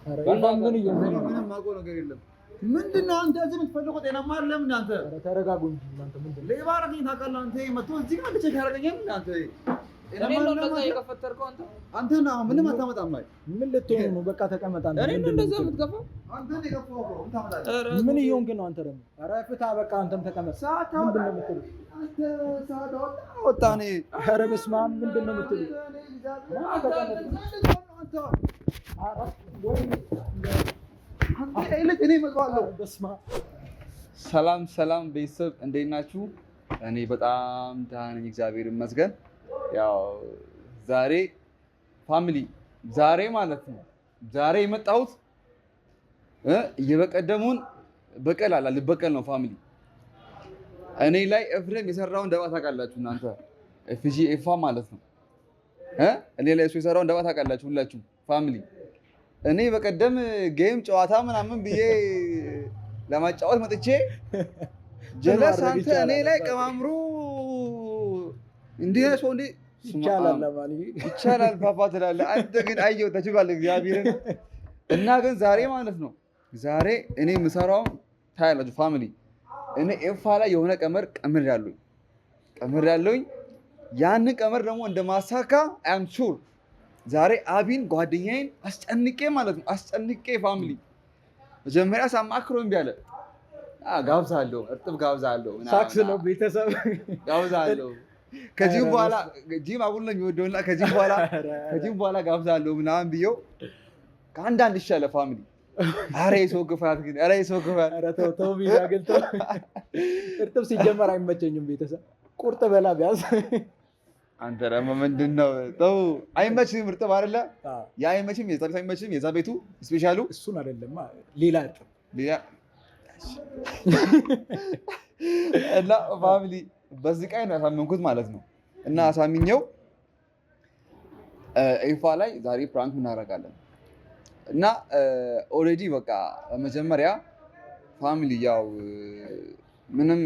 ምን ይሆናል? ምንም ማውቀው ነገር የለም። ምንድነው አንተ እዚህ የምትፈልገው? ጤናማ አይደለም እናንተ። ኧረ ተረጋጉ እንጂ እናንተ ምንድነው? ሌባ አደረገኝ ታውቃለህ አንተ። መጥቶ እዚህ ጋር ልጅ ያደረገኛል እናንተ። እኔ ነው እንደዛ የከፈተርከው አንተ። አንተ ነው ምንም አታመጣም። አይ ምን ልትሆኑ ነው? በቃ ተቀመጥ አንተ። እኔ ነው እንደዛ የምትገፋው? አንተ ነው የገፋው እኮ ምን ታመጣለህ? ምን እየሆንክ ነው አንተ ደግሞ? ኧረ ፍታ በቃ አንተም ተቀመጥ። ምንድን ነው የምትለው? አንተ ሰዓት አወጣ እኔ። ኧረ በስመ አብ ምንድን ነው የምትለው? ሰላም ሰላም ቤተሰብ እንዴት ናችሁ? እኔ በጣም ደህና ነኝ እግዚአብሔር ይመስገን። ያው ዛሬ ፋሚሊ ዛሬ ማለት ነው ዛሬ የመጣሁት የበቀደሙን በቀል አላ ልበቀል ነው ፋሚሊ። እኔ ላይ ኤፍሬም የሰራውን ደባ ታውቃላችሁ እናንተ ኤፍጂ ኤፋ ማለት ነው እኔ ላይ እሱ የሰራውን ደባ ታውቃላችሁ ሁላችሁ ፋሚሊ። እኔ በቀደም ጌም ጨዋታ ምናምን ብዬ ለማጫወት መጥቼ ጀለስ አንተ እኔ ላይ ቀማምሮ እንዴ ሰው እንዴ ይቻላል ፓፓ ትላለህ አንተ። ግን አየው ተችሏል እግዚአብሔርን። እና ግን ዛሬ ማለት ነው ዛሬ እኔ የምሰራው ታያላችሁ ፋሚሊ። እኔ ኤፋ ላይ የሆነ ቀመር ቀምሬያለሁኝ። ያንን ቀመር ደግሞ እንደማሳካ አም ሹር ዛሬ አቢን ጓደኛዬን አስጨንቄ ማለት ነው አስጨንቄ ፋሚሊ። መጀመሪያ ሳማክረው እምቢ አለ። ጋብዛለሁ እርጥብ ጋብዛለሁ ሳክስ ነው ቤተሰብ ጋብዛለሁ። ከዚህ በኋላ ጂም አቡል ነው የሚወደውና ከዚህ በኋላ ጋብዛለሁ ምናምን ብየው ከአንዳንድ ይሻለ ፋሚሊ። ኧረ የሰው ግፋት ግን ኧረ የሰው ግፋት ኧረ ተው ቢያገልቶ እርጥብ ሲጀመር አይመቸኝም ቤተሰብ። ቁርጥ በላ ቢያንስ አንተ ደግሞ ምንድን ነው ተው አይመችም። እርጥብ አይደለ ያ አይመችም። የዛ ቤቱ አይመችም። የዛ ቤቱ ስፔሻሉ እሱን አይደለም ሌላ እርጥብ ሌላ እና ፋሚሊ በዚህ ቀይ ነው ያሳመንኩት ማለት ነው። እና አሳምኘው ኤፋ ላይ ዛሬ ፕራንክ እናደርጋለን። እና ኦልሬዲ በቃ መጀመሪያ ፋሚሊ ያው ምንም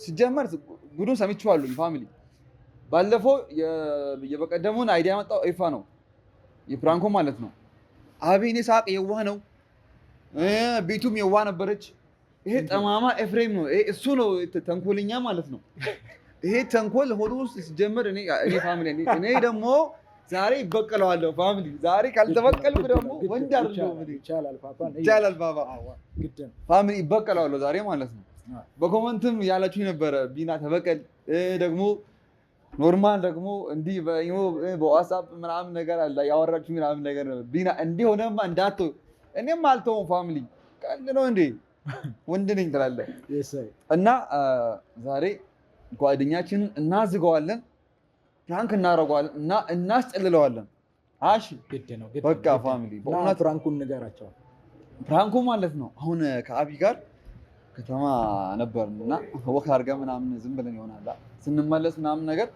ሲጀመር ጉዱን ሰምቼዋለሁ ፋሚሊ። ባለፈው የበቀደሙን አይዲያ ያመጣው ኤፋ ነው የፕራንኩ ማለት ነው። አቤኔ ሳቅ የዋህ ነው፣ ቤቱም የዋህ ነበረች። ይሄ ጠማማ ኤፍሬም ነው እሱ ነው ተንኮልኛ ማለት ነው። ይሄ ተንኮል ሆዱ ውስጥ ሲጀመር እኔ ፋሚሊ እኔ ደግሞ ዛሬ ይበቀለዋለሁ ፋሚሊ። ዛሬ ካልተበቀልኩ ደግሞ ወንድ አይደለም። ይቻላል ባባ ፋሚሊ ይበቀለዋለሁ ዛሬ ማለት ነው። በኮመንትም ያላችሁ ነበረ ቢና ተበቀል ደግሞ ኖርማል ደግሞ እንዲህ በዋትስአፕ ምናምን ነገር አለ ያወራችሁ ምናምን ነገር ነው። ቢና እንዲህ ሆነማ እንዳትተው። እኔም አልተውም ፋሚሊ። ቀልድ ነው እንዴ ወንድ ነኝ ትላለህ። እና ዛሬ ጓደኛችንን እናዝገዋለን፣ ፕራንክ እናደርገዋለን እና እናስጨልለዋለን። አሽ በቃ ፋሚሊ በእውነት ፕራንኩን ንገራቸው። ፕራንኩ ማለት ነው አሁን ከአቢ ጋር ከተማ ነበርን እና ወክ አድርገን ምናምን ዝም ብለን ይሆናል ስንመለስ ምናምን ነገር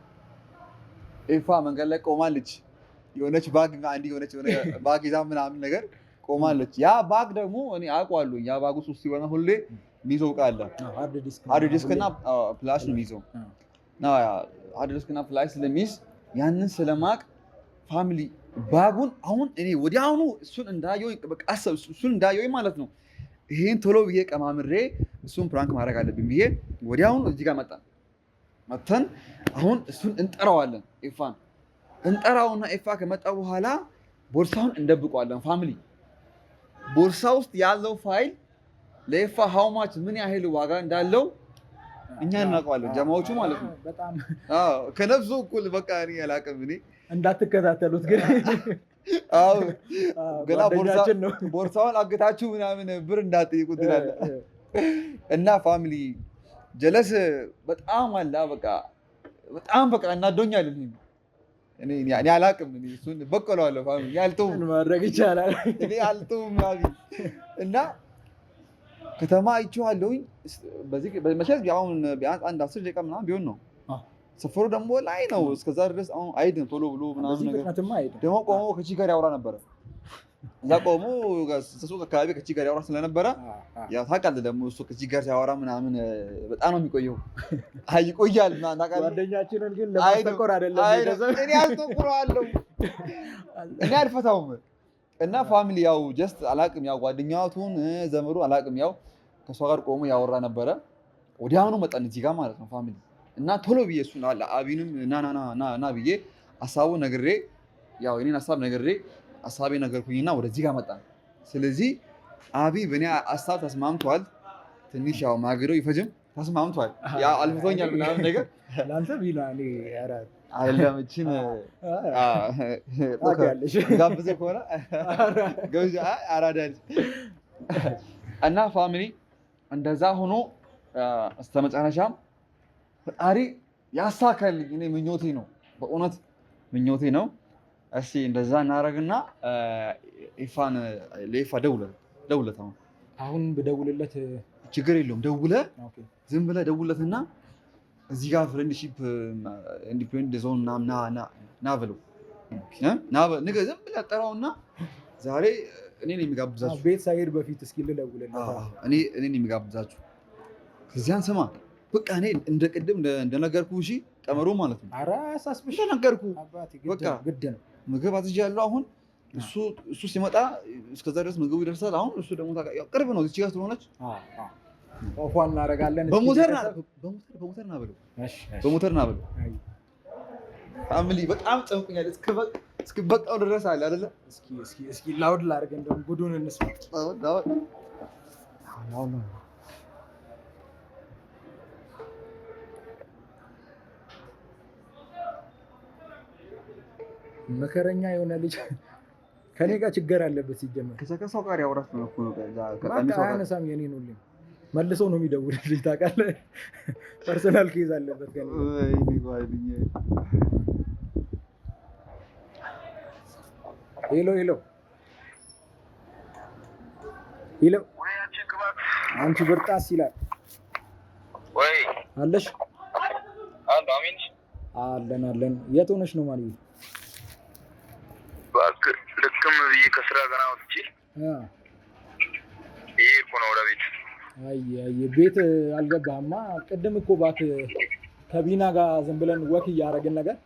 ኤፋ መንገድ ላይ ቆማለች። የሆነች ባግ ባግ ይዛ ምናምን ነገር ቆማለች። ያ ባግ ደግሞ እኔ አውቀዋለሁ። ያ ባግ ውስጥ ሲሆን ሁሌ የሚይዘው ዕቃ አለ። ሃርድ ዲስክ እና ፍላሽ ነው የሚይዘው። ሃርድ ዲስክ እና ፍላሽ ስለሚይዝ ያንን ስለማቅ ፋሚሊ ባጉን አሁን እኔ ወዲያውኑ እሱን እንዳየሁኝ ማለት ነው ይሄን ቶሎ ብዬ ቀማምሬ እሱን ፕራንክ ማድረግ አለብኝ ብዬ ወዲያውኑ እዚህ ጋር መተን አሁን እሱን እንጠራዋለን። ኤፋን እንጠራውና ኤፋ ከመጣ በኋላ ቦርሳውን እንደብቀዋለን ፋሚሊ። ቦርሳ ውስጥ ያለው ፋይል ለኤፋ ሃው ማች ምን ያህል ዋጋ እንዳለው እኛ እናውቀዋለን፣ ጀማዎቹ ማለት ነው። በጣም ከነፍሱ እኩል በቃ እኔ አላውቅም። እኔ እንዳትከታተሉት ግን ገና ቦርሳውን አግታችሁ ምናምን ብር እንዳትጠይቁት ትላለህ። እና ፋሚሊ ጀለስ በጣም አላ በጣም እናዶኛል። እኔ አላውቅም። እሱን በቀለዋለሁ ፋሚሊ። አልተውም ማድረግ ይቻላል። እኔ አልተውም እና ከተማ አይቼዋለሁኝ። መቼስ አሁን ቢያንስ አንድ 10 ደቂቃ ምናምን ቢሆን ነው። ሰፈሩ ደግሞ ላይ ነው። እስከዛ ድረስ አሁን አይድን ቶሎ ብሎ ምናምን ነገር ደግሞ ቆሞ ከቺ ጋር ያወራ ነበረ። እዛ ቆሞ እሱ አካባቢ ከቺ ጋር ያወራ ስለነበረ ያው ታውቃለህ ደግሞ እሱ ከቺ ጋር ሲያወራ ምናምን በጣም ነው የሚቆየው። ይቆያል እና ታውቃለህ። ጓደኛችንን ግን ለማስተቆር አይደለም። እኔ አልተቆራለሁ። እኔ አልፈታውም። እና ፋሚሊ ያው ጀስት አላቅም ያው ጓደኛቱን ዘመዱ አላቅም ያው ከሷ ጋር ቆሞ ያወራ ነበረ። ወዲያውኑ መጣን እዚህ ጋር ማለት ነው ፋሚሊ እና ቶሎ ብዬ እሱን አቢንም ና ብዬ ሀሳቡ ነግሬ ያው እኔን ሀሳብ ነግሬ ሀሳቤ ነገርኩኝና ወደዚህ ጋር መጣን። ስለዚህ አቢ በእኔ ሀሳብ ተስማምቷል። ትንሽ ያው ማገዶ ይፈጅም ተስማምቷል። ያው አልፎኛል ምናምን ነገር ለአንተ ቢላ እኔ አይደለም እችን ጋብዘህ ከሆነ አራዳ እና ፋሚሊ እንደዛ ሆኖ እስከመጨረሻም ፈጣሪ ያሳካልኝ። እኔ ምኞቴ ነው፣ በእውነት ምኞቴ ነው። እስኪ እንደዛ እናደርግና ኢፋን ለኢፋ ደውለት አሁን ብደውልለት ችግር የለውም። ደውለህ ዝም ብለህ ደውለትና እዚህ ጋር ፍሬንድሺፕ ኢንዲፔንደንት ዞን ና ብለው ዝም ብለህ ጠራውና ዛሬ እኔ ነኝ የሚጋብዛችሁ። ቤት ሳይሄድ በፊት እስኪ ልደውልለት። እኔ ነኝ የሚጋብዛችሁ። ከዚያን ስማ በቃ እኔ እንደ ቅድም እንደነገርኩ እሺ፣ ቀመሩ ማለት ነው። ኧረ አሳስብሽ እንደነገርኩ በቃ ግድ ነው። ምግብ አዝዣለሁ። አሁን እሱ ሲመጣ እስከዛ ድረስ ምግቡ ይደርሳል። አሁን እሱ ደግሞ ቅርብ ነው፣ እዚህ ጋር ስለሆነች ፏ እናደርጋለን። በሞተር ና ብለው ፋሚሊ በጣም ጨንቁኛል። እስክበቃው ድረስ አለ አይደለ? እስኪ ላውድ ላድርግ እንደውም ጉዱን እንስማ። መከረኛ የሆነ ልጅ ከኔ ጋር ችግር አለበት። ሲጀመር ከሰው ጋር ያወራስ ነው እኮ አያነሳም። የኔን ሁሌ መልሶ ነው የሚደውልልኝ። ታውቃለህ፣ ፐርሰናል ኬዝ አለበት ከኔ። ሄሎ አንቺ ብርጣስ ይላል ወይ አለሽ? አለን። የት ሆነሽ ነው ማለት? ልክም ብዬ ከስራ ገና ወጥቼ እኮ ነው ወደ ቤት። ቤት አልገባህማ? ቅድም እኮ እባክህ ከቢና ጋር ዝም ብለን ወክ እያደረግን ነገር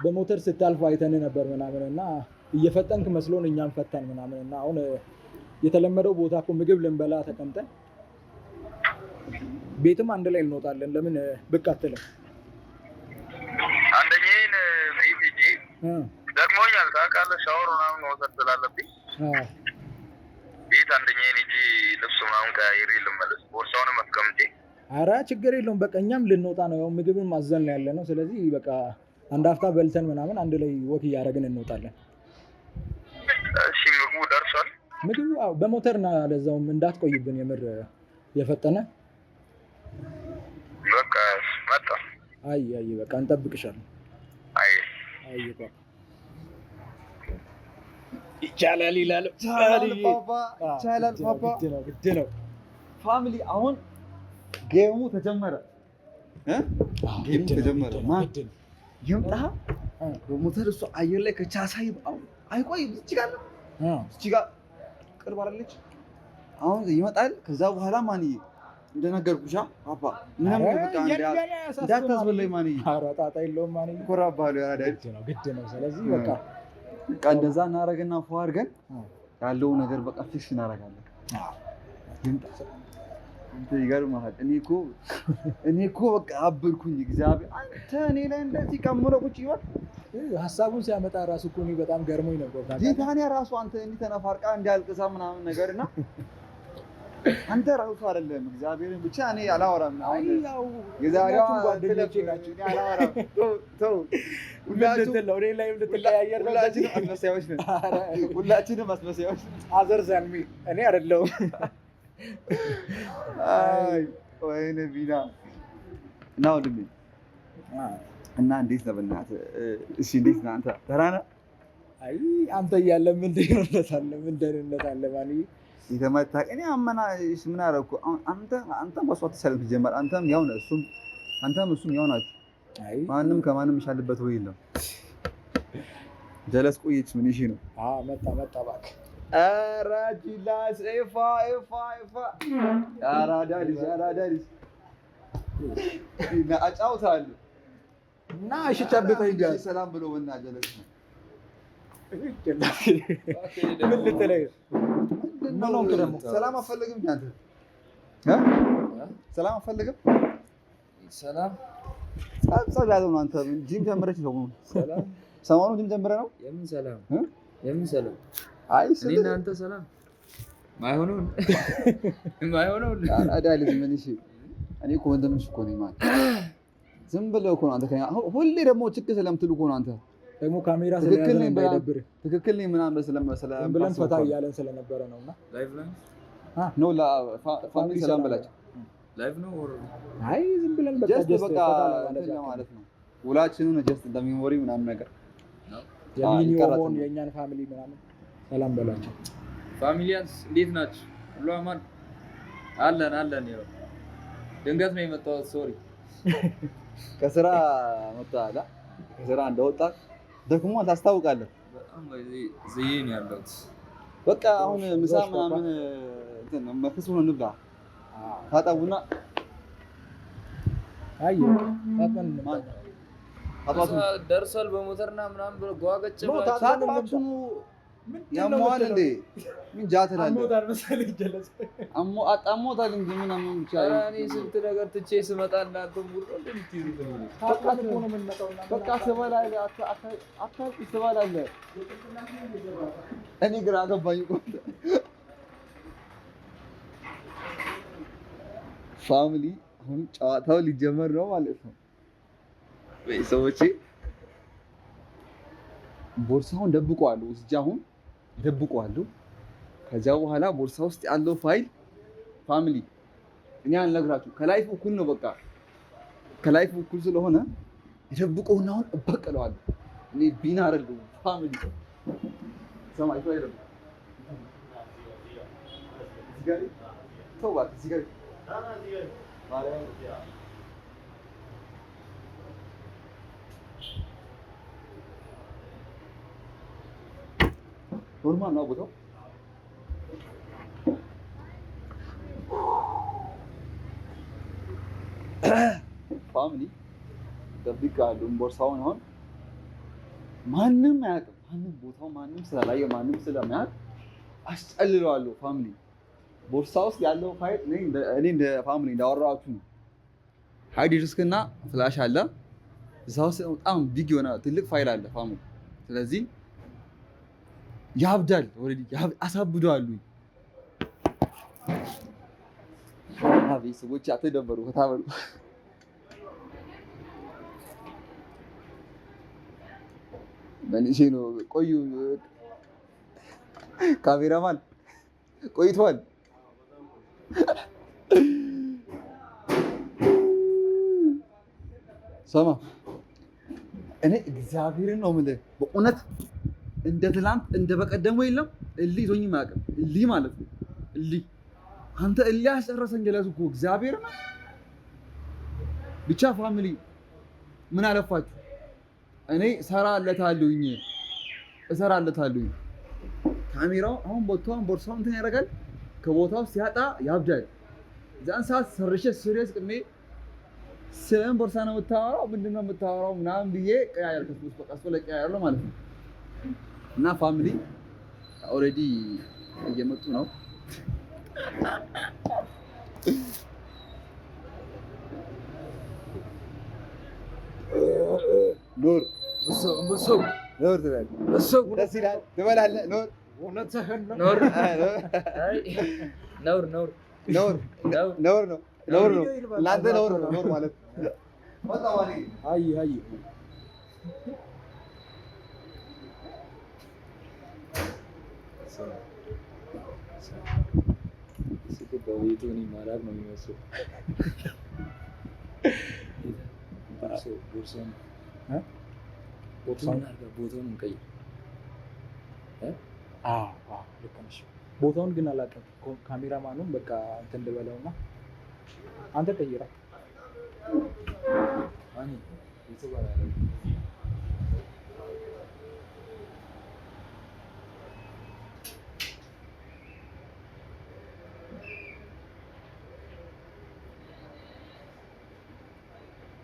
በሞተር ስታልፍ አይተን ነበር ምናምን እና እየፈጠንክ መስሎን እኛም ፈተን ምናምን እና አሁን የተለመደው ቦታ እኮ ምግብ ልንበላ ተቀምጠን ቤትም አንድ ላይ እንወጣለን። ለምን ብቅ አትልም? አንደኛዬን ቤት ሂጂ ደክሞኛል ታውቃለህ። ሻወር ምናምን መውሰድ ስላለብኝ ቤት አንደኛዬን ሂጂ ልብስ ምናምን ቀያይሬ ልመለስ፣ ቦርሳውንም አስቀምጬ። ኧረ ችግር የለውም በቃ እኛም ልንወጣ ነው። ያው ምግብን ማዘን ነው ያለ ነው። ስለዚህ በቃ አንድ አፍታ በልተን ምናምን አንድ ላይ ወክ እያደረግን እንወጣለን። እሺ ምግቡ ደርሷል? ምግቡ በሞተር ና፣ ለዛውም እንዳትቆይብን የምር የፈጠነ በቃ መጣ። አይ በቃ እንጠብቅሻለን። ይቻላል ይላል ፓፓ። ግድ ነው ፋሚሊ። አሁን ጌሙ ተጀመረ። ማን ይምጣ በሞተር እሱ አየር ላይ ከቻሳይ አይቆይም። እዚህ ጋር ቅርብ አይደለች? አሁን ይመጣል። ከዛ በኋላ ማንዬ እንደነገርኩሽ ፓፓ ምንም በቃ እንዳታስበላኝ ማንዬ። ኧረ ጣጣ የለውም ማንዬ። ኮራባሉ ግድ ነው። ስለዚህ በቃ እንደዛ እናደርግና ፎ አድርገን ያለው ነገር በቃ ፊክስ እናደርጋለን። አንተ ይገርምሃል። እኔ እኮ በቃ አበልኩኝ። እግዚአብሔር አንተ እኔ ላይ እንደዚህ ቀምሮ ቁጭ ይወል ሀሳቡን ሲያመጣ ራሱ እኮ እኔ በጣም ገርሞኝ ነበር። ጌታንያ ራሱ አንተ እንዲህ ተነፋርቃ እንዲያልቅሳ ምናምን ነገርና አንተ ራሱ አይደለም እግዚአብሔርን ብቻ እኔ አላወራም። አሁን የዛሬዋ ጓደኞቼ ናቸው። እኔ አላወራም። ተው ሁላችንም አስመሳዮች ነን። አዘርዛን እኔ አይደለሁም። ወይኔ ቢና እና ወንድሜ እና እንዴት ነህ? በእናትህ እሺ፣ እንዴት ነህ አንተ? ደህና ነህ? አይ አንተ እያለ ምን ደህንነት አለ ማንዬ? የተመታህ እኔ ምን አደረኩ? አንተም በሷ ተሰልፍ ጀመር። አንተም ያው ነህ፣ እሱም ያው ናችሁ። ማንም ከማንም ይሻልበት ወይ የለም። ጀለስ ቆየች። ምን ይሽ ነው? መጣ እባክህ። ኧረ ጂላስ ኤፋ አራዳ ልጅ አጫውታለሁ እና እሺ፣ ጨብጠኝ ቢያንስ ሰላም ብሎ እና ጀለስ ነው ምን ልትለኝ ምን ሆንክ ደግሞ? ሰላም አፈልግም አንተ ሰላም አፈልግም ሰላም ጸብ ያለው ነው። አንተ ጂም ጀምረህ ነው ሰላም ሰሞኑን ጂም ጀምረህ ነው? የምን ሰላም የምን ሰላም? አይ እኔና አንተ ሰላም ማይሆነው አዳልዝ ምን እሺ እኔ እኮ ወንድምሽ እኮ ነኝ ማለት ዝም ብለህ እኮ ነው አንተ ሁሌ ደግሞ ችክ ስለምትሉ እኮ ነው አንተ ደግሞ ካሜራ ስለያዘ ነው እንዳይደብር ትክክል ነኝ ምናምን ስለመሰለ ብለን ፈታ እያለን ስለነበረ ነውና ላይቭ ላይ ነው ፋሚሊ ሰላም በላቸው ላይቭ ነው ወር አይ ዝም ብለን በቃ ጀስት ጀስት በቃ ፈታ ማለት ነው ውላችንን ጀስት እንደሚሞሪ ምናምን ነገር የሚኒዮሞን የኛን ፋሚሊ ምናምን ሰላም በላቸው። ፋሚሊያንስ እንዴት ናችሁ? ሁሉ አማን አለን ይኸው ድንገት ነው የመጣሁት ሶሪ ከስራ መጣላ ከስራ እንደወጣ ደግሞ ታስታውቃለህ በጣም ዘይን ያለሁት በቃ አሁን ምሳ ምናምን እንትን መክሰስ ሆኖ እንብላ ታጣቡና አይ ታጠን አባቱ ደርሷል በሞተርና ምናምን ብሎ ጓገጭ ነው ታጣባችሁ ያሟል እንዴ ምን ጃተላለ አሞታል መሰለኝ ጀለስ አጣሞታል እንጂ ምን አሞን ብቻ እኔ ስንት ነገር ትቼ ስመጣ እናንተ ሙሉ እንደምትይዙት ነው ታጣን እኮ ነው የምንመጣውና በቃ ሰባላለ አታውቂ ሰባላለ እኔ ግራ ገባኝ እኮ ፋሚሊ አሁን ጨዋታው ሊጀመር ነው ማለት ነው። ቤተሰቦቼ ቦርሳውን ደብቀዋለሁ እዚህ አሁን ደብቀዋለሁ። ከዛ በኋላ ቦርሳ ውስጥ ያለው ፋይል ፋሚሊ እኔ አልነግራችሁ ከላይፍ እኩል ነው። በቃ ከላይፍ እኩል ስለሆነ ደብቀውና አሁን እበቀለዋለሁ። እኔ ቢና አይደለም ፋሚሊ ሰማይ ነው አይደለም እዚህ ጋር ተዋት እዚህ ጋር ኖርማል ነው ቦታው ፋሚሊ ደብቃለሁ ቦርሳውን አሁን ማንም አያውቅም ማንም ቦታው ማንም ስላላየ ማንም ስለማያውቅ አስጨልለዋለሁ ፋሚሊ ቦርሳ ውስጥ ያለው ፋይል እኔ እንደ ፋሚሊ እንዳወራችሁ ነው። ሃርድ ዲስክና ፍላሽ አለ እዛ ውስጥ በጣም ቢግ የሆነ ትልቅ ፋይል አለ ፋሚሊ ስለዚህ ያብዳል ኦሬዲ አሳብደዋል። ቤተሰቦች አትደበሩ ከታበሉ በንሼ ነው ቆዩ ካሜራማን ቆይቷል። ሰማ እኔ እግዚአብሔርን ነው የምልህ በእውነት እንደ ትላንት እንደ በቀደሙ የለም እሊ ይዞኝ ማያውቅም እሊ ማለት ነው እሊ አንተ እሊ ያስጨረሰኝ ጀለስ እኮ እግዚአብሔር ነው። ብቻ ፋሚሊ ምን አለፋችሁ እኔ እሰራለታለሁኝ ካሜራው አሁን ቦርሳውን እንትን ያደርጋል ከቦታው ሲያጣ ያብዳል። ዛን ሰዓት ሰርሼ ሲሪየስ ቅሜ ስለምን ቦርሳ ነው የምታወራው ምንድነው የምታወራው ምናምን ብዬ ቀያየርኩት በቃ ቀያየርኩ ማለት ነው። እና ፋሚሊ ኦሬዲ እየመጡ ነው። ኖር ደስ ይላል ትበላለህ። ነውር ነው ለአንተ ነውር ማለት አይ በቤቱ እኔ ማላቅ ነው የሚመስለው። ቦታውን እንቀይር። ልክ ነሽ። ቦታውን ግን አላውቅም። ካሜራማኑን በቃ እንትን ልበለውና አንተ ቀይራ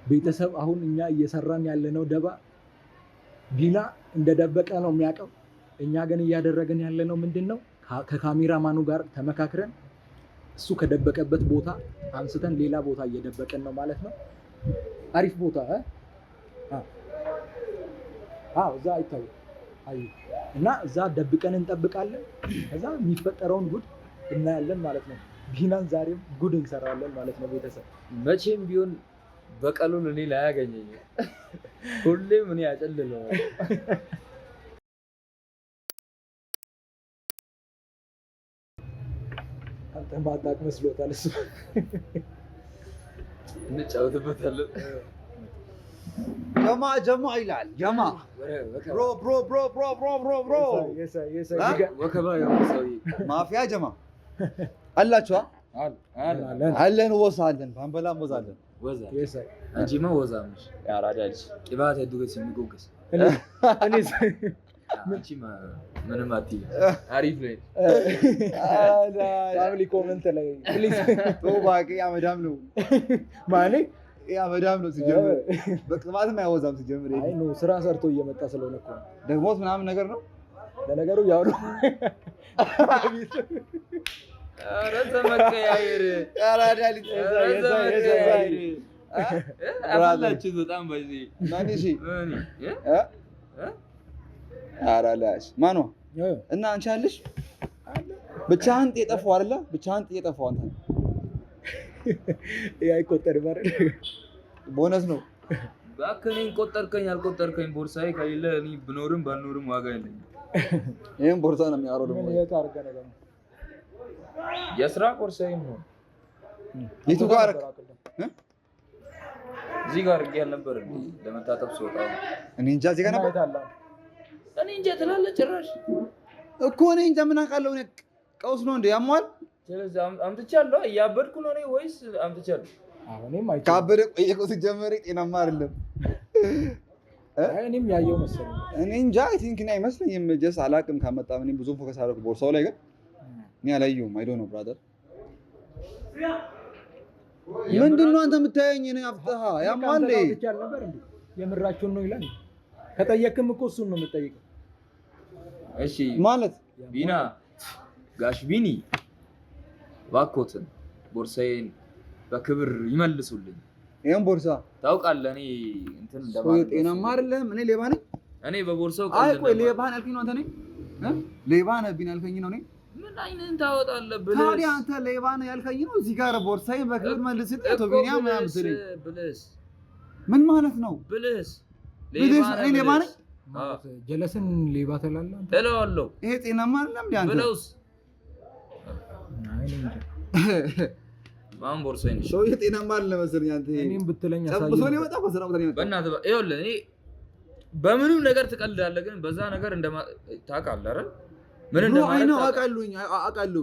ቤተሰብ አሁን እኛ እየሰራን ያለነው ደባ ቢና እንደደበቀ ነው የሚያውቀው። እኛ ግን እያደረግን ያለነው ምንድነው ከካሜራማኑ ጋር ተመካክረን እሱ ከደበቀበት ቦታ አንስተን ሌላ ቦታ እየደበቀን ነው ማለት ነው። አሪፍ ቦታ እዛ አይታዩ እና እዛ ደብቀን እንጠብቃለን። ከዛ የሚፈጠረውን ጉድ እናያለን ማለት ነው። ቢናን ዛሬም ጉድ እንሰራለን ማለት ነው። ቤተሰብ መቼም ቢሆን በቀሉን እኔ ላይ ያገኘኝ ሁሌም እኔ ያጨልለዋል። አንተ ማጣቅ መስሎታል እሱ። እንጫወትበታለን። ጀማ ይላል። ጀማ ብሮ ወከባ ማፊያ ጀማ አላችኋ? አለን ወሳ አለን ባንበላም ወዛ አለን። ወዛ አንቺማ ወዛ ነሽ ያራዳ ልጅ ቅባት ያዱገስ የሚጎገስ አንቺማ ምንም አትይ። አሪፍ ላይ ፋሚሊ ኮሜንት ላይ ፕሊዝ ቶባቂ ያመዳም ነው ማኔ ያመዳም ነው ሲጀምር በቅባትም አይወዛም ሲጀምር። አይ ነው ስራ ሰርቶ እየመጣ ስለሆነ እኮ ደግሞት ምናምን ነገር ነው። ለነገሩ ያው ነው ኧረ ተመቀያየር ያራዳ ልጅ አላችሁ በጣም በዚህ ማንሺ አራላሽ ማኖ እና አንቺ አለሽ ብቻህን ጠፋው አይደለ? ብቻህን ጠፋው አንተ አይቆጠርም አይደል? ቦነስ ነው። ባከኔን ቆጠርከኝ አልቆጠርከኝ ቦርሳዬ ከሌለ እኔ ብኖርም ባልኖርም ዋጋ የለኝም። ይሄን ቦርሳ ነው የሚያወራው ደግሞ ምን ያታርገ ነገር ነው። የስራ ቦርሳዬ ነው። የቱ ጋር እዚህ ጋር አድርጌ አልነበር ለመታጠብ ስወጣ እኔ እንጃ እዚህ ጋር ነበር። እኔ እንጃ ትላለህ ጭራሽ እኮ እኔ እንጃ ምን አውቃለሁ። እኔ ቀውስ ነው እንዴ ያሟል። ስለዚህ አምጥቻለሁ። እያበድኩ ነው እኔ ወይስ አምጥቻለሁ? አሁንም አይቻልም። ካበደ ቆየቆ ሲጀመር ጤናማ አይደለም። እኔም ያየው መሰለኝ። እኔ እንጃ አይ ቲንክ እኔ አይመስለኝም። ጀስ አላውቅም። ካመጣ እኔ ብዙ ፎከስ አደረኩ ቦርሳው ላይ ግን እኔ አላየሁም። አይ ዶንት ኖ ብራዘር። ምንድነው አንተ የምታየኝ? እኔ አፍጣሃ ያሟል እንዴ? የምራችሁን ነው ይላል። ከጠየቅም እኮ እሱን ነው የምጠይቀው። እሺ ማለት ቢና ጋሽ ቢኒ ባኮትን ቦርሳዬን በክብር ይመልሱልኝ። ይሄን ቦርሳ ታውቃለህ እኔ እንትን እንደማለት ነው። ጤናማ አይደለም። እኔ ሌባ ነኝ። እኔ በቦርሳው አይ ቆይ ሌባ ነህ አልከኝ ነው አንተ ነኝ ሌባ ነህ ቢና አልከኝ ነው። እኔ ምን አይነን ታወጣለህ ብለህ ታዲያ አንተ ሌባ ነህ ያልከኝ ነው። እዚህ ጋር ቦርሳዬን በክብር መልስልኝ። ቶቢኒያ ምናምን ስለኝ ብለስ ምን ማለት ነው? ብለስ ሌባ ነኝ ጀለስን ሌባ ትላለህ አንተ? እለዋለሁ። ይሄ ጤናማ አይደለም እንዴ አንተ? ብለውስ አይ ነው እንጂ ማን ቦርሳዬን እሺ ሰው ጤናማ አይደለም መሰለኝ አንተ። እኔም ብትለኝ ጸብሶ ነው የመጣው በስራ ቦታ ነው የመጣው። በእናትህ ይኸውልህ እኔ በምንም ነገር ትቀልዳለህ፣ ግን በዛ ነገር ታውቃለህ አይደል? ምን እንደማለት ነው አውቃለሁ።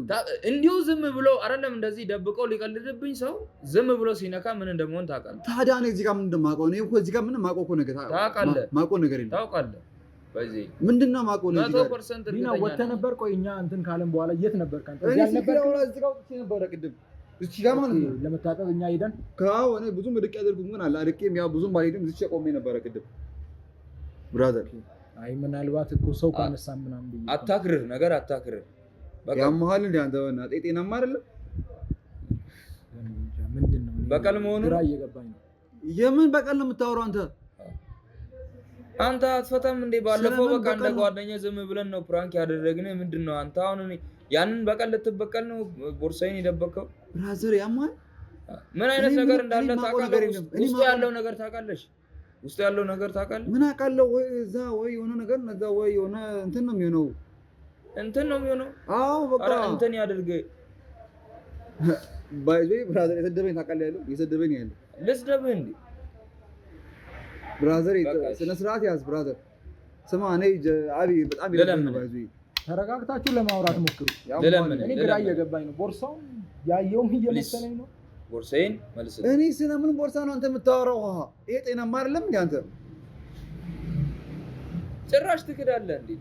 እንዲሁ ዝም ብሎ አይደለም እንደዚህ ደብቀው ሊቀልድብኝ ሰው ዝም ብሎ ሲነካ ምን እንደመሆን ታውቃለህ። ታዲያ እኔ እዚህ ጋር ምን እንደማውቀው ነው እኮ እዚህ ጋር ምንም ማውቀው ነገር ታውቃለህ። ማውቀው ነገር የለም። ታውቃለህ በዚህ ምንድነው ማውቀው ነው? 100% ቢና ወጥተህ ነበር። ቆይ እኛ እንትን ካለን በኋላ የት ነበር ካንተ? እዚህ ነበር እዚህ ጋር ወጥቼ ነበር ቅድም እዚህ ጋር ማለት ነው ለመታጠብ እኛ ሄደን ካው እኔ ብዙም ድቅ ያደርጉም ግን አለ አድቄም ያው ብዙም ባልሄድም እዚህ ቆሜ ነበር ቅድም ብራዘር። አይ ምናልባት እኮ ሰው ካነሳን ምናምን ብዬ አታክርር ነገር አታክርር። በቃ ያመሃል እንደ አንተ በእናትህ ጤናማ አይደለም። ምንድነው በቀል መሆኑ ግራ እየገባኝ ነው። የምን በቀል ነው የምታወራው አንተ? አንተ አትፈታም እንዴ? ባለፈው በቃ እንደ ጓደኛ ዝም ብለን ነው ፕራንክ ያደረግነው። ምንድነው አንተ አሁን ያንን በቀል ልትበቀል ነው ቦርሳዬን የደበቀው? ብራዘር ያመሃል። ምን አይነት ነገር እንዳለ ታውቃለህ? ውስጥ ያለው ነገር ታውቃለህ? ውስጥ ያለው ነገር ታውቃለህ? ምን አውቃለሁ? ወይ እዛ ወይ የሆነ ነገር እዛ ወይ የሆነ እንትን ነው የሚሆነው። አዎ በቃ እንትን ያድርግ። ባይዞ ብራዘር የሰደበኝ ታውቃለህ ያለው የሰደበኝ ያለው ልስደብህ እንዴ? ብራዘር ስነ ስርዓት ያዝ ብራዘር። ስማ እኔ አቢ በጣም ይለምን ባይዞ ተረጋግታችሁ ለማውራት ሞክሩ። እኔ ግራ እየገባኝ ነው። ቦርሳውን ያየውም እየመሰለኝ ነው። ቦርሳዬን መልስ። እኔ ስለምን ቦርሳ ነው አንተ የምታወራው? ይሄ ጤናማ አይደለም እንዴ አንተ? ጭራሽ ትክዳለህ እንዴ?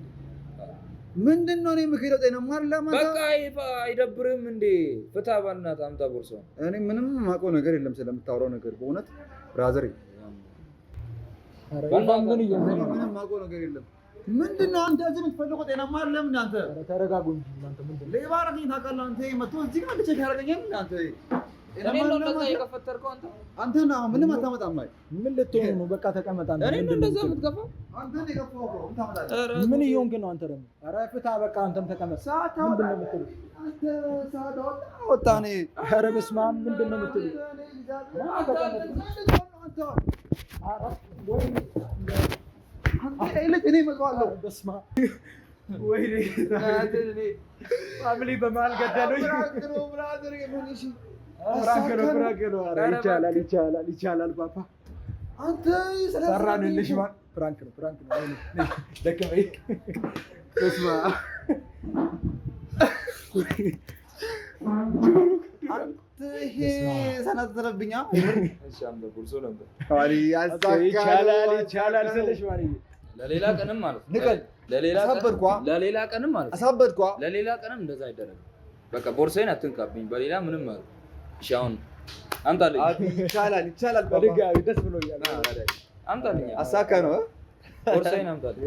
ምንድነው እኔ የምክደው? ጤናማ አይደለም አንተ። በቃ አይደብርም እንዴ? ፍታ ባልናት አምጣ ቦርሳውን። እኔ ምንም ማውቀው ነገር የለም ስለምታወራው ነገር በእውነት ብራዘር። ምን ምንም ማውቀው ነገር የለም። ምንድነው አንተ እዚህ የምትፈልገው? ጤናማ አይደለም እናንተ። ኧረ ተረጋጉ እንጂ እናንተ ምንድን ነው? ሌባ አደረገኝ ታውቃለህ አንተ። መጥቶ እዚህ ጋር ቼክ ያደርገኛል እናንተ። እኔ ነው እንደዛ የከፈተርከው አንተ። አንተና ምንም አታመጣም ማለት ምን ልትሆኑ ነው? በቃ ተቀመጣ። እኔ ነው እንደዛ የምትገፋው? አንተ ነው የገፋው ብሎ ታመጣለህ። ምን እየሆንክ ነው አንተ ደግሞ? ኧረ ፍታ በቃ አንተም ተቀመጥ። ምንድን ነው የምትሉት? አንተ ሰዓት አወጣ እኔ። ኧረ በስመ አብ ምንድን ነው የምትሉት? እኔ እመጣዋለሁ። በስመ አብ ወይኔ ፋሚሊ በመሀል ገደሉኝ። ፍራንክ ነው። ኧረ ይቻላል ፓፓ አንተ ሰራንልሽ ማን ፍራንክ ነው። ደከመኝ። በስመ አብ አንተ ይሄ ሰናዘረብኛ። እሺ አንተ ጉርሶ ነበር። ይቻላል ስልሽ ማለት ለሌላ ቀንም ማለት ንቀል ለሌላ ቀንም ማለት አሳበድኳ። ለሌላ ቀንም እንደዛ አይደረግም። በቃ ቦርሳዬን አትንካብኝ። በሌላ ምንም ማለት እሺ አሁን አምጣልኝ። ይቻላል በድጋሚ ደስ ብሎኛል። አምጣልኝ። አሳካ ነው። ቦርሳዬን አምጣልኝ።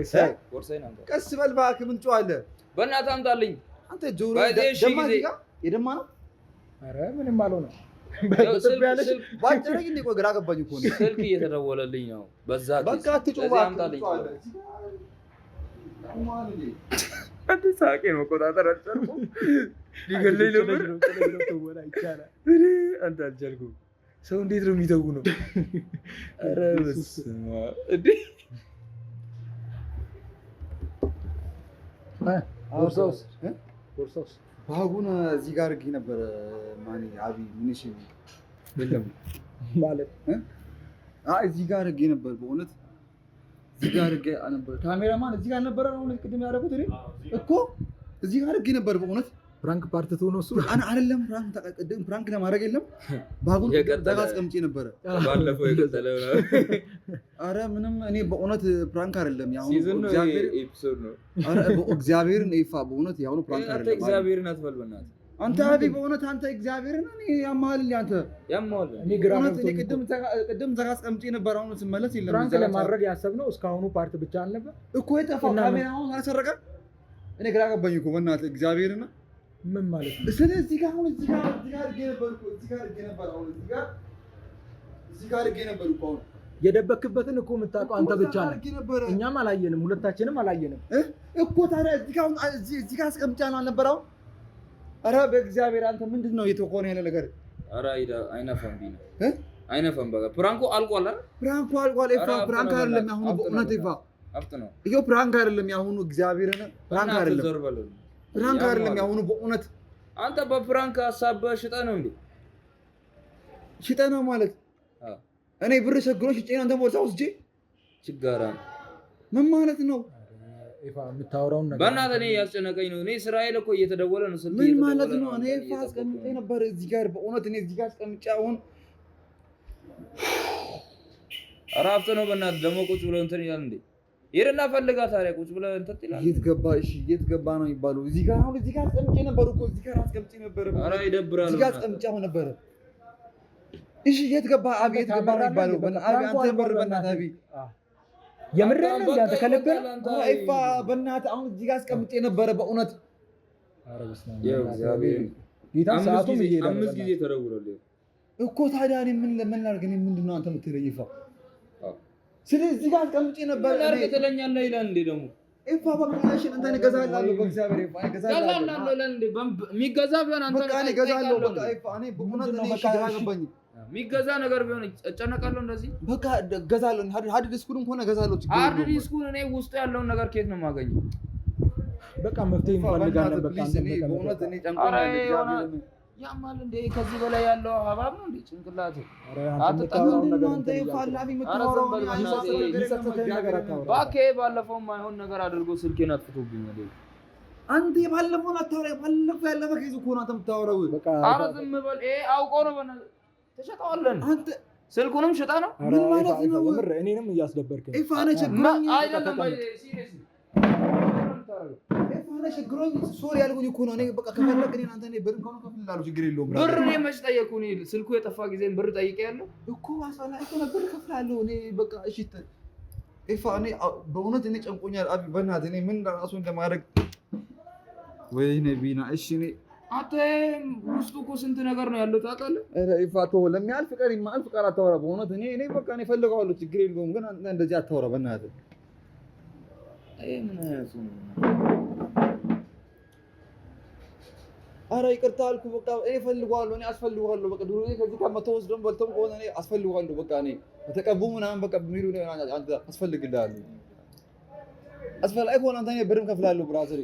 ቀስ በል እባክህ። ምን ጮኻለህ? በእናትህ አምጣልኝ። አንተ ጆሮ ደማ የደማ ነው። ኧረ ምንም አልሆነም። ባጭሩ ግን እኮ ግራ ገባኝ እኮ ነው። ስልክ እየተደወለልኝ ነው። በዛ በቃ አትጮህ አምጣልኝ። አንተ ሳቄን መቆጣጠር አልቻልኩም። ሊገለኝ ነበር። ይቻላል። አንተ አልቻልኩም። ሰው እንዴት ነው የሚተው ነው? ኧረ በስመ አብ እንዴ! ቦርሳውስ ባጉን እዚህ ጋር አድርጌ ነበረ። ማን አቢ ምን እሺ የለም ማለት እዚህ ጋር አድርጌ ነበር። በእውነት እዚህ ጋር አድርጌ ነበር። ካሜራማን እዚህ ጋር ነበረ ነው ቅድም ያደረኩት እኔ እኮ እዚህ ጋር አድርጌ ነበር። በእውነት ፕራንክ ፓርት ቱ ነው እሱ። አይደለም ፕራንክ ለማድረግ የለም። ባጉን ዘጋ አስቀምጬ ነበረ። ባለፈው የቀጠለው ነው። አረ ምንም እኔ በእውነት ፕራንክ አይደለም። ያው እግዚአብሔር ኤፒሶድ ነው። አረ እግዚአብሔርን ይፋ በእውነት ያው ነው ፕራንክ አይደለም። እግዚአብሔርን አትበል በእናትህ አንተ አቢ በእውነት አንተ እግዚአብሔርን እኔ ያማል አንተ ያማል። እኔ ግራ እኔ ቅድም ዘጋ አስቀምጬ ነበር። አሁን ስመለስ የለም። ፕራንክ ለማድረግ ያሰብነው እስካሁኑ ፓርት ብቻ አልነበር እኮ የጠፋው ካሜራውን አልሰረቀ። እኔ ግራ ገባኝ እኮ በእናትህ እግዚአብሔርን። ምን ማለት ነው? ስለዚህ ጋር አሁን እዚህ ጋር አድርጌ ነበር እኮ እዚህ ጋር አድርጌ ነበር እኮ አሁን የደበክበትን እኮ የምታውቀው አንተ ብቻ ነህ። እኛም አላየንም፣ ሁለታችንም አላየንም እኮ። ታዲያ እዚህ ጋር አስቀምጫ ነው አልነበረው? ኧረ በእግዚአብሔር አንተ ምንድን ነው የተኮነ ያለ ነገር? ኧረ አይነፋም ቢና አይነፋም። በቃ ፕራንኩ አልቋል አይደል? ፕራንኩ አልቋል። ይፋ ፕራንክ አይደለም ያሁኑ። በእውነት ይፋ አፍጥ ነው። ይሄው ፕራንክ አይደለም ያሁኑ። እግዚአብሔርን ፕራንክ አይደለም ያሁኑ። በእውነት አንተ በፕራንክ ሀሳብህ ሽጠህ ነው እንዴ? ሽጠህ ነው ማለት እኔ ብር ቸግሮኝ ሽጬ ነው አንተ ቦርሳ ወስጄ? ችጋራ ምን ማለት ነው? ይፋ የምታወራውን ነገር በእናትህ እኔ ያስጨነቀኝ ነው። እኔ ስራዬ እኮ እየተደወለ ነው። ስልክ ምን ማለት ነው? እኔ ይፋ አስቀምጬ ነበር እዚህ ጋር። በእውነት እኔ እዚህ ጋር አስቀምጬ አሁን ኧረ አፍጥ ነው። በእናትህ ደግሞ ቁጭ ብለው እንትን ይላል እንዴ? ይሄድና ፈልጋ ታዲያ ቁጭ ብለህ እንትን ትላለህ። የት ገባ? እሺ የት ገባ ነው የሚባለው? እዚህ ጋር አሁን እዚህ ጋር አስቀምጬ ነበር እኮ እዚህ ጋር አስቀምጬ ነበር። ኧረ ይደብራል። እዚህ ጋር አስቀምጬ አሁን ነበር። እሺ የት ገባ? አቢ የት ገባ ነው የሚባለው? አቢ አንተ በር በእናትህ አቢ የምርህ ነው እንዴ? አንተ ከልብህ ይፋ በእናትህ አሁን እዚህ ጋር አስቀምጬ ነበረ በእውነት። ኧረ በስመ አብ እግዚአብሔር ጌታ ሰዓቱም እየሄደ ነው። 5 ጊዜ ተደውሎልኝ እኮ ታዲያ እኔ ምን ላድርግ? እኔ ምንድን ነው አንተ የምትለኝ ይፋ? ስለዚህ እዚህ ጋር አስቀምጬ ነበር። እኔ ትለኛለህ ይላል እንዴ ደግሞ ይፋ በቃ እሺ እንተ እገዛልሃለሁ በእግዚአብሔር ይፋ እገዛልሃለሁ ይላል እንዴ? የሚገዛ ቢሆን አንተ በቃ እኔ እገዛለሁ። በቃ ይፋ እኔ በእውነት እኔ እሺ ግራ ገባኝ። የሚገዛ ነገር ቢሆን እጨነቃለሁ እንደዚህ። በቃ እገዛለሁ። ሀርድ ዲስኩን ሆነ እገዛለሁ። ሀርድ ዲስኩን እኔ ውስጡ ያለውን ነገር ከየት ነው የማገኘው? በቃ መፍትሄ እንፈልጋለን። በቃ በእውነት እኔ ጨንቆኛል። እግዚአብሔር ያማል እንዴ? ከዚህ በላይ ያለው ሀባብ ነው እንዴ ጭንቅላት? ባለፈው ማይሆን ነገር አድርጎ ስልኬን አጥፍቶብኛል። አንተ ባለፈውን አታወራ። ባለፈው ያለፈ ኬዝ እኮ ነው አንተ የምታወራው። ኧረ ዝም በል። አውቆ ነው ተሸጠዋለን። አንተ ስልኩንም ሽጣ ነው። ምን ማለት ነው? እኔንም እያስደበርከኝ ኢፋነ ቸግሮኝ አይደለም። ኢፋነ ቸግሮኝ ሶሪ ያልኩኝ እኮ ነው። እኔ በቃ ከፈለክ እኔ አንተ ብር ከሆነ ከፍላለሁ፣ ችግር የለውም። ብር እኔ መች ጠየኩ? እኔ ስልኩ የጠፋ ጊዜን ብር ጠይቄያለሁ እኮ። አስፈላጊ ከሆነ ብር ከፍላለሁ እኔ በቃ። እሺ ኤፋ እኔ በእውነት እኔ ጨንቆኛል። አቢ በእናትህ እኔ ምን ራሱ እንደማደርግ ወይኔ ቢና። እሺ እኔ አንተ ውስጡ እኮ ስንት ነገር ነው ያለው ታውቃለህ? ኧረ ኤፋ ተው፣ ለሚያልፍ ቀን የማያልፍ ቃል አታወራ። በእውነት እኔ በቃ እኔ እፈልገዋለሁ፣ ችግር የለውም። ግን አንተ እንደዚህ አታወራ በእናትህ። ምን አይነቱ ነው? ኧረ ይቅርታ አልኩ። በቃ እኔ እፈልገዋለሁ፣ እኔ አስፈልገዋለሁ። በቃ ድሮ ከዚህ ከመቶ ወስደን በልተውም ከሆነ እኔ አስፈልገዋለሁ። በቃ እኔ ተቀቡ ምናምን በቃ የሚሉ አንተ አስፈልግልሃለሁ። አስፈላጊ ከሆነ አንተ እኔ ብርም ከፍላለሁ ብራዘር።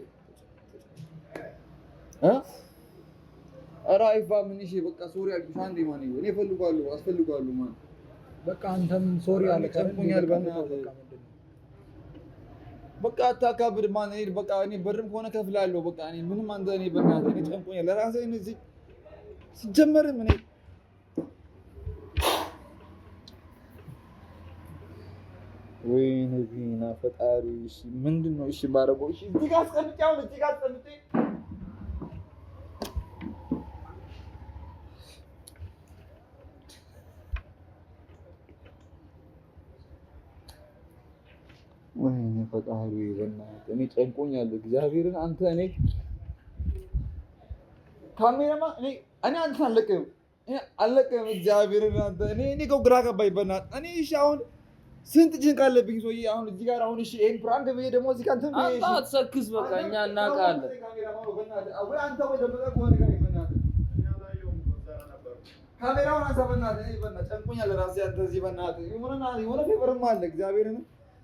ኧረ አይፋ ምን እሺ በቃ ሶሪ አልኩሽ። አንዴ ማን እኔ እፈልገዋለሁ፣ አስፈልገዋለሁ ማን በቃ አንተም ሶሪ አለ ጨንቆኛል በእናትህ። በቃ አታካብድ ማን እኔ በቃ እኔ ብርም ከሆነ ከፍላለሁ። በቃ እኔ ምንም አንተ እኔ በእናትህ እኔ ጨንቆኛል ለራሴ እዚህ ሲጀመርም እኔ ወይኔ ቢና ፈጣሪ። እሺ ምንድን ነው እሺ ባረገው? እሺ እዚህ ጋር አስቀምጬ አሁን እዚህ ጋር አስቀምጬ ወይኔ ፈጣሪ በእናትህ እኔ ጨንቆኛል እግዚአብሔርን። አንተ እኔ ካሜራማ እኔ አንተ አለቅም እግዚአብሔርን። አንተ እኔ እኮ ግራ ገባኝ በእናትህ። እኔ እሺ አሁን ስንት ጭንቅ አለብኝ ሰውዬ። አሁን እዚህ ጋር አሁን እሺ ይሄን ፕራንክ ብዬ ደግሞ እዚህ ጋር እንትን ብዬ አንተ አትሰክስ በቃ እኛ እናውቃለን። ካሜራውን አንሳ በእናትህ። እኔ በእናትህ ጨንቆኛል እራሴ። አንተ እዚህ በእናትህ የሆነ ፌቨርም አለ እግዚአብሔርን፣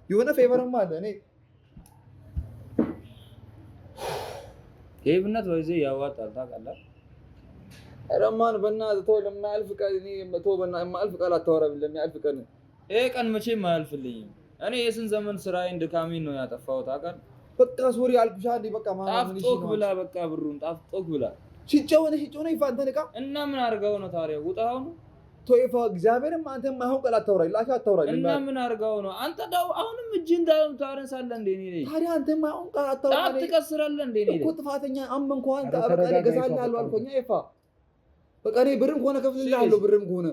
የሆነ ፌቨርም አለ። እኔ ሌብነት ወይዘ ያዋጣል ታውቃለህ። ኧረ ማን በእናትህ ተው። ለማያልፍ ቀን እኔ ተው በእናትህ የማያልፍ ቃል አታወራም። ለሚያልፍ ቀን ይሄ ቀን መቼም አያልፍልኝም። እኔ የስንት ዘመን ስራዬን ድካሜን ነው ያጠፋሁት ታውቃለህ። በቃ ሶሪ አልኩሽ። አንዴ በቃ ጣፍጦክ ብላ በቃ ብሩን ጣፍጦክ ብላ ሽጨው ነው ይፋ አንተን ዕቃ እና ምን አድርገው ነው ታዲያ? ውጣው ነው ቶይፋ እግዚአብሔርም አንተ ማይሆን ቃል አታወራኝ፣ ላፊ አታወራኝ። እና ምን አድርገው ነው አንተ ዳው አሁንም እጅን ዳውን ታረሳለህ እንዴ? እኔ ታዲያ አንተ ማይሆን ቃል አታወራኝ። አትቀስራለህ እንዴ? እኔ እኮ ጥፋተኛ አመንኳን በቃ ገዛልሃለሁ አልኮኛ ይፋ በቃ እኔ ብርም ከሆነ ከፍልልሃለሁ ብርም ከሆነ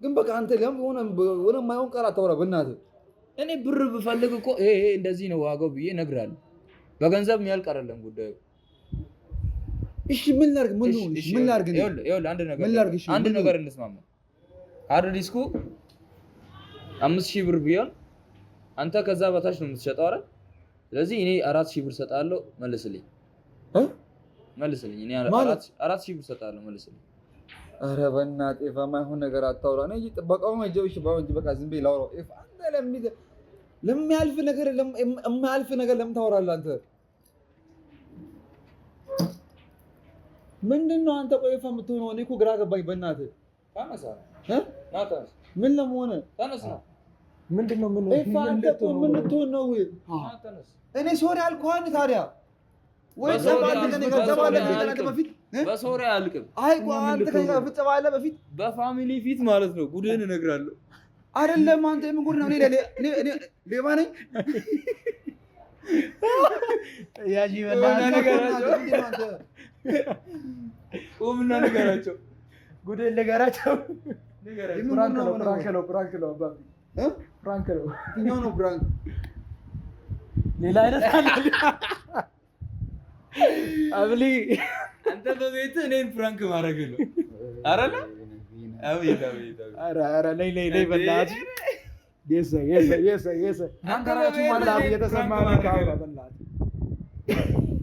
ግን በቃ አንተ ሆነ ማይሆን ቃል አታወራ በእናትህ። እኔ ብር ብፈልግ እኮ ይሄ እንደዚህ ነው ዋጋው ብዬ እነግርሃለሁ። በገንዘብ የሚያልቅ አይደለም ጉዳዩ። እሺ ምን ላድርግ? ምን ላድርግ? ይኸውልህ አንድ ነገር እንስማማ። ሃርድ ዲስኩ 5000 ብር ቢሆን አንተ ከዛ በታች ነው የምትሸጠው አይደል? ስለዚህ እኔ 4000 ብር ሰጣለሁ፣ መልስልኝ። መልስልኝ። እኔ 4000 ብር ሰጣለሁ፣ መልስልኝ። ኧረ በእናትህ ኤፋ ማይሆን ነገር አታውራ። እኔ ጥበቃው መጀብሽ ባንጂ በቃ ዝም ብዬ ላውራው። ኤፋ አንተ ለሚያልፍ ነገር የማያልፍ ነገር ለምን ታወራለህ አንተ? ምንድን ነው አንተ? ቆይ ኤፋ የምትሆነው እኔ እኮ ግራ ገባኝ በእናትህ። ታነሳ ምን ለመሆነ ታነሳ ምንድን ነው ምን ኤፋ አንተ ምን ልትሆን ነው? እኔ ሶሪ አልኩህ ታዲያ ወይ በሶሪ አልቅም። አይ አንተ ከፍጽማለ በፊት በፋሚሊ ፊት ማለት ነው። ጉድህን እነግራለሁ። አይደለም አንተ ምን ጉድ ነው? እኔ ሌባ ነኝ? ያጂ በእናትህ ቁምና ንገራቸው፣ ጉድህን ንገራቸው። ፕራንክ ነው የትኛው ነው ፕራንክ? ሌላ አይነት አለ አብሊ አንተ በቤትህ እኔን ፍራንክ ማድረግ ነው አይደለ? አቤት ኧረ ነይ በእናትህ የሰ አንተራችሁ ማለት አብ እየተሰማ ነው ካውራ በእናትህ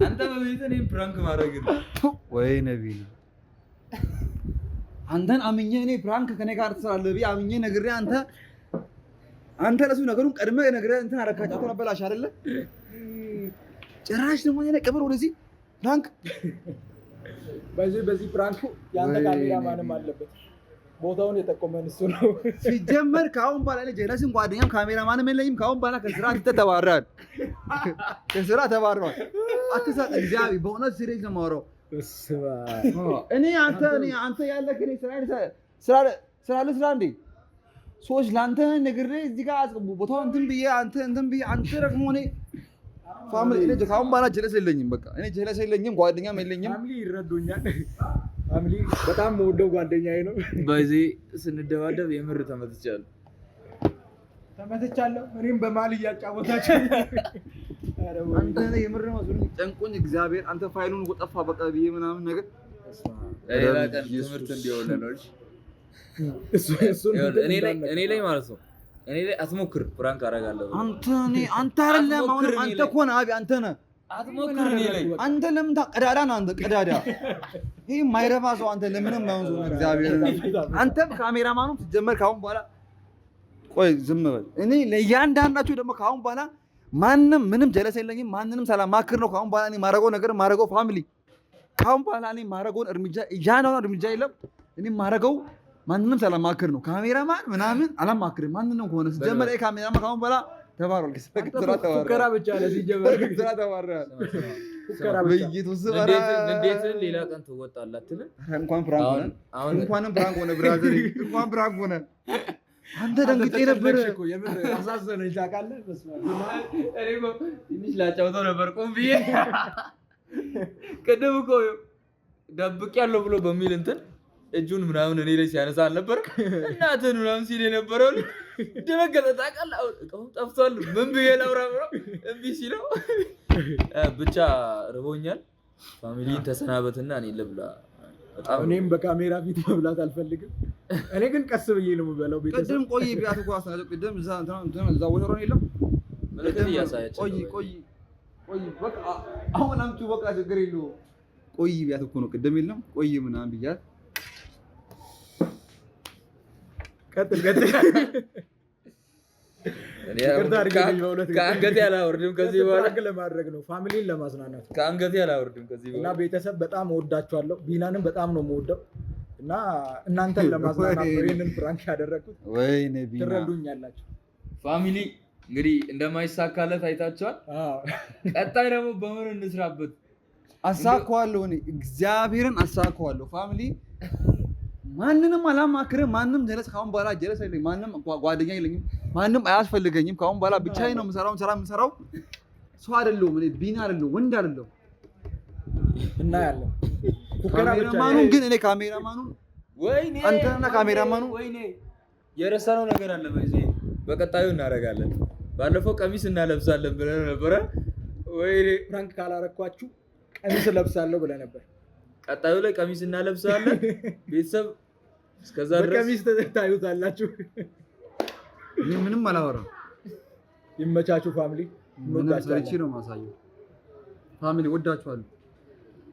አንተ በቤትህ እኔን ፍራንክ ማድረግ ነው ወይ ነብይ። አንተን አምኜ እኔ ፍራንክ ከኔ ጋር ትሰራለህ ብዬ አምኜ ነግሬህ አንተ ለሱ ነገሩን ቀድመህ ነግሬህ እንትን አረካጫቶ ነበላሽ አይደለ? ጭራሽ ደግሞ እኔ ቀብር ወደዚህ ፍራንክ በዚህ ፍራንኩ ያንተ ካሜራ ማንም አለበት። ቦታውን የጠቆመን እሱ ነው። ሲጀመር ከአሁን በኋላ እኔ ጀለስም ጓደኛም ካሜራ ማንም የለኝም። ከአሁን በኋላ ከስራ ተባረሃል። ከስራ ተባረሃል። አትሳቅ። እግዚአብሔር በእውነት ሲሪየስ ነው የማወራው። እኔ አንተ ያለህ እኔ ስራ እንዴ ሰዎች ለአንተ ነግሬ እዚህ ጋር ቦታውን እንትን ብዬ አንተ ደግሞ እኔ ፋሚሊ እኔ ከአሁን በኋላ ጀለስ የለኝም። በቃ እኔ ጀለስ የለኝም፣ ጓደኛም የለኝም። ፋሚሊ ይረዱኛል። ፋሚሊ በጣም የምወደው ጓደኛዬ ነው። በዚህ ስንደባደብ የምር ተመትቻለሁ። ተመትቻለሁ። እኔም በማል እያጫወታችሁ አንተ የምር ነው ጨንቆኝ እግዚአብሔር አንተ ፋይሉን ወጣፋ በቃ ብዬ ምናምን ነገር ሌላ ቀን ትምህርት እንዲሆን ነው። እኔ ላይ ማለት ነው እኔ ላይ አትሞክር ፕራንክ አደርጋለሁ። አንተ አይደለም አሁን አንተ እኮ ነህ አቢ አንተ ነህ አትሞክር እኔ ላይ አንተ ለምን ቀዳዳ ነው አንተ ቀዳዳ ይሄ ማይረባ ሰው አንተ ለምንም ማውዙ እግዚአብሔር አንተም ካሜራማኑ ሲጀመር ካሁን በኋላ ቆይ ዝም በል እኔ ለእያንዳንዳችሁ ደግሞ ካሁን በኋላ ማንም ምንም ጀለስ የለኝም ማንንም ሰላም ማክር ነው ካሁን በኋላ እኔ ማረገው ነገር ማረገው ፋሚሊ ካሁን በኋላ እኔ ማረገውን እርምጃ እያንዳንዱ እርምጃ የለም እኔ ማረገው ማንንም ሰላም ማክር ነው ካሜራማን ምናምን አላማክርም ማንንም ከሆነ ሲጀመር ይሄ ካሜራማን ካሁን በኋላ ተባረል ፉከራ ብቻ ነው ሲጀመር ስራ ተባረል ፉከራ ብቻ እንዴት ሌላ ቀን ትወጣለህ አትልም እንኳን ፕራንክ ሆነ እንኳንም ፕራንክ ሆነ ብራዘር እንኳን ፕራንክ ሆነ አንተ ደንግጤ ነበር እኮ የምር አሳዘነኝ ታውቃለህ እኔ እኮ ትንሽ ላጫውተው ነበር ቆም ብዬ ቅድም እኮ ደብቄያለሁ ብሎ በሚል እንትን እጁን ምናምን እኔ ላይ ሲያነሳ አልነበረ እናትን ምናምን ሲል የነበረው ደነገጠ ታውቃለህ እቃውን ጠፍቷል ምን ብዬ ላውራ ብሎ እምቢ ሲለው ብቻ ርቦኛል ፋሚሊን ተሰናበትና እኔ ልብላ በጣም እኔም በካሜራ ፊት መብላት አልፈልግም እኔ ግን ቀስ ብዬ ነው የምበላው ቤተሰብ ቅድም ቆይ ቢያት እኮ አስተናገደ ቅድም እዛ ወተሮን የለም ምልክት እያሳያቸው ቆይ በቃ አሁን አምጪው በቃ ችግር የለውም ቆይ ቢያት እኮ ነው ቅድም የለም ቆይ ምናምን ብያት ቀጥል ከአንገቴ አላወርድም ከዚህ በኋላ ለማድረግ ነው ፋሚሊን ለማዝናናት ከአንገቴ አላወርድም ከዚህ በኋላ እና ቤተሰብ በጣም እወዳችኋለሁ ቢናንም በጣም ነው የምወደው እና እናንተን ለማዝናናት ይሄንን ፕራንክ ያደረኩት ወይኔ ቢና ትረዱኛላችሁ ፋሚሊ እንግዲህ እንደማይሳካለት አይታችኋል ቀጣይ ደግሞ በምን እንስራበት አሳካዋለሁ እኔ እግዚአብሔርን አሳካዋለሁ ፋሚሊ ማንንም አላማክርም ማንም ጀለስ ካሁን በኋላ ጀለስ አይለኝም ማንም ጓደኛ የለኝም ማንም አያስፈልገኝም ካሁን በኋላ ብቻዬን ነው የምሰራው ሰው አይደለሁም እኔ ቢና አይደለሁም ወንድ አይደለሁም እና ያለው ካሜራማኑን ግን እኔ ካሜራማኑን ወይኔ አንተና ካሜራማኑ ወይኔ የረሳነው ነገር አለ በዚህ በቀጣዩ እናደርጋለን ባለፈው ቀሚስ እናለብሳለን ብለን ነበር ወይኔ ፕራንክ ካላረኳችሁ ቀሚስ ለብሳለሁ ብለን ነበር ቀጣዩ ላይ ቀሚስ እናለብሳለን ቤተሰብ እስከዛ ድረስ በቀሚስ ታዩታላችሁ ምንም አላወራም ይመቻችሁ ፋሚሊ ምን ነው ማሳየው ፋሚሊ ወዳችኋለሁ